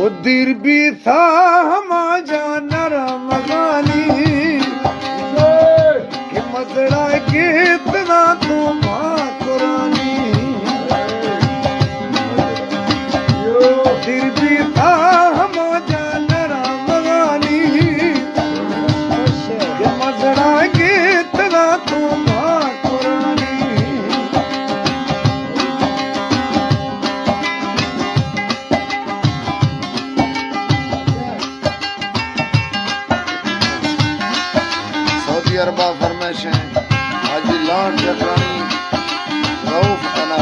उदिर भी था हमारा नरम गानी कि मजरा कितना तू कुरानी उदिर भी था हमारा नरम गानी कि मजरा कितना तू कुरानी अरबा फरमाइश है हाजी लान जकरानी रऊफ अना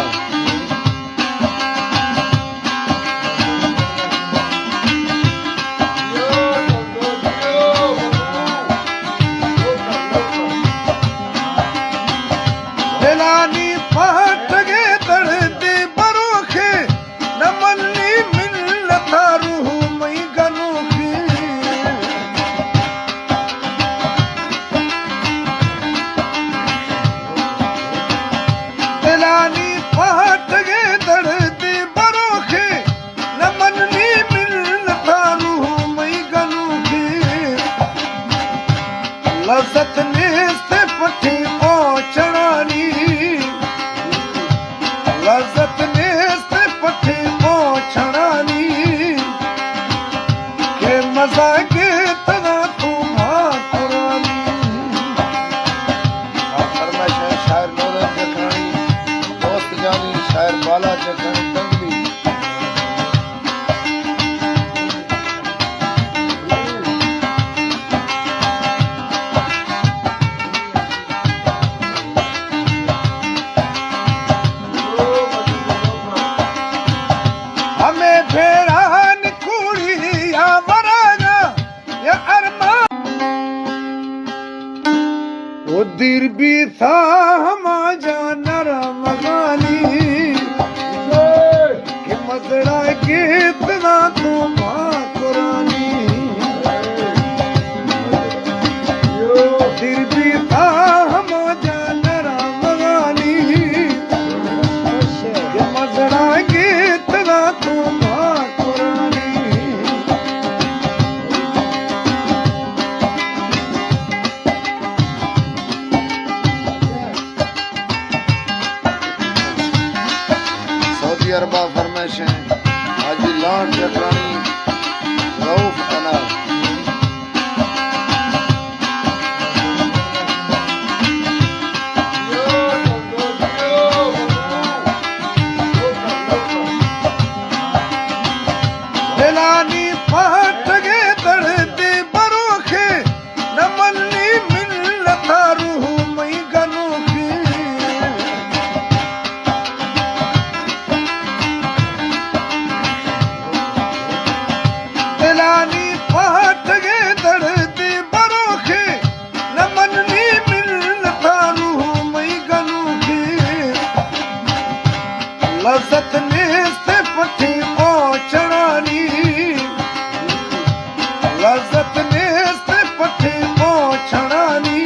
दिलानी फाट गे दर्दे बरोखे नमनी मिलता रूह मई गनोखे दिलानी फाट गे दर्दे बरोखे नमनी मिलता रूह मई गनोखे लज़्ज़त ने से पठी पहुंचणानी लज़्ज़त ने से पठी पहुंचणानी के मज़ा के तना तू कुरानी फरमाइश है शायर नौरत जकरानी दोस्त जानी शायर बाला जकरानी तंगली हमें भेड़ान कुड़ी या वरागा या अरमान उदिर भी था हमारा नरम गानी कि मजरा कितना तू कुरानी उदिर भी था हमारा नरम गानी कि मजरा कितना तू कुरानी सऊदी अरबा फरमाइश है हाजी लान जकरानी रऊफ अना दिलानी फाट गे दर्दे बरोखे नमनी मिलता रूह मई गनोखे दिलानी फाट गे दर्दे बरोखे नमनी मिलता रूह मई गनोखे लज़्ज़त ने से पठी पहुंचणानी लज़्ज़त ने से पठी पहुंचणानी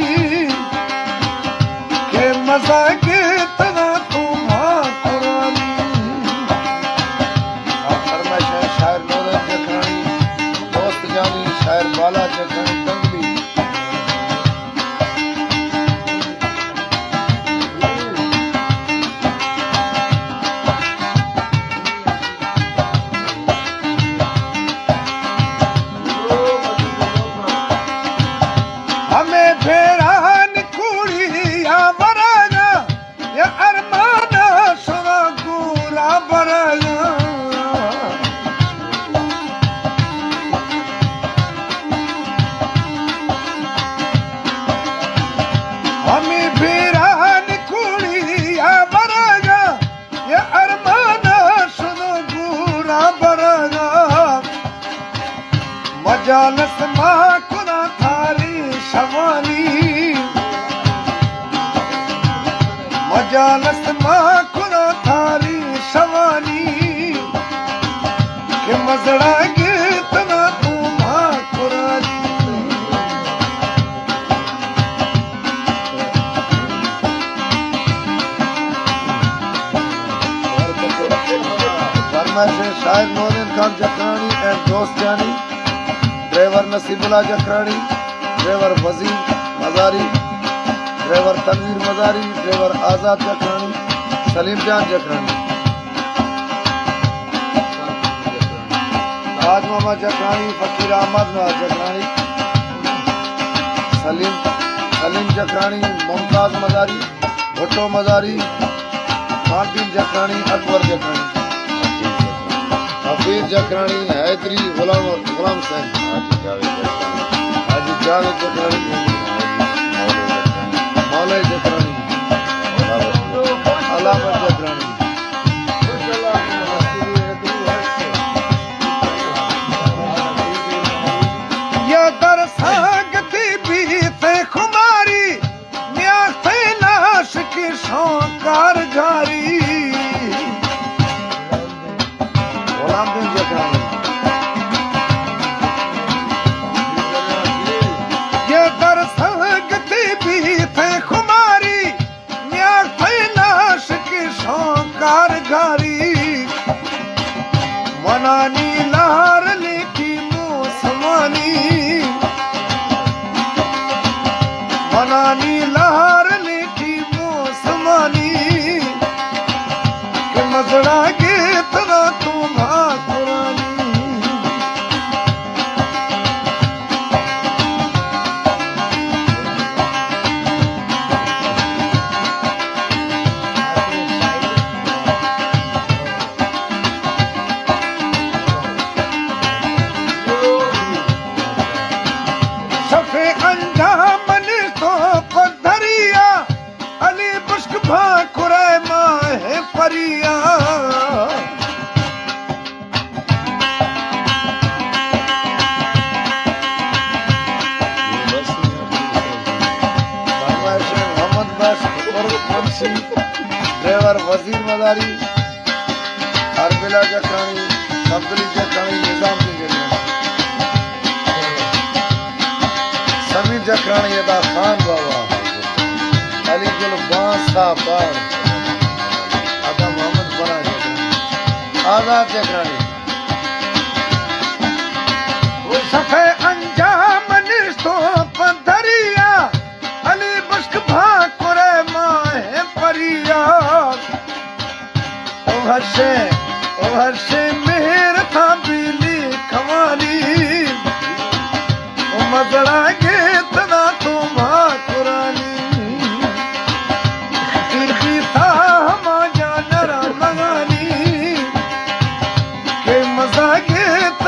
के मज़ा के तना तू कुरानी फरमाइश है शायर नौरत जकरानी दोस्त जानी शायर बाला जकरानी तंगली हमें भेड़ान कुड़ी या वरागा या अरमाना सुना गुला बरागा हमें भेड़ान कुड़ी या वरागा या अरमाना सुना गुला बरागा मजालस माँ खुदा थारी शवानी मजालस माँ खुदा थारी शवानी के मजड़ा कितना तू कुरानी फरमाइश शायर नूरुद्दीन खान जखरानी एंड दोस्त जानी, ड्राइवर नसीबुल्लाह जखरानी, ड्राइवर वजीर मजारी, ड्राइवर तनवीर मजारी, ड्राइवर आजाद जखरानी, सलीम जान जखरानी, ताज मामा जखरानी, फकीर अहमद जखरानी, सलीम जखरानी, मुमताज मजारी, भुट्टो मजारी, खानदीन जखरानी, अकबर जखरानी, हफीज जखरानी, हैदरी, गुलाम सैन, हाजी जावेद जखरानी, मौलवी जखरानी, अलामत जखरानी। या दरसागती बीते खुमारी, न्याते लाश की शौकार जारी। गुलाम दिन जखरानी, ये दरसागती बीते खुमारी, न्याते लाश की शौकार जारी। मनानी लहर लेकी मौसमानी, मनानी लहर लेकी मौसमानी, के मजड़ा गीत ना तुम्हा कुरानी। सफे अंजामन तो पधरिया, अली बुश्क भाकुरे माहे परिया। फरमाइश मोहम्मद बस मुंशी, ड्राइवर वजीर मदारी, अरबिला जखरानी, अब्दुल जखरानी, निजाम जखरानी, समीर जखरानी, अदा खान बाबा, अली गुल बांसा पार, अदा मोहम्मद बना जखरानी, आजाद जखरानी, सफे अंजामन तो पधरिया, अली बुश्क भाकुरे माहे परिया। ओ हर्षे मेहर था बिली खवाली, ओ मजड़ा गीत ना तुम्हा कुरानी। गिरती था हमा जानरा लगानी, के मजा गीत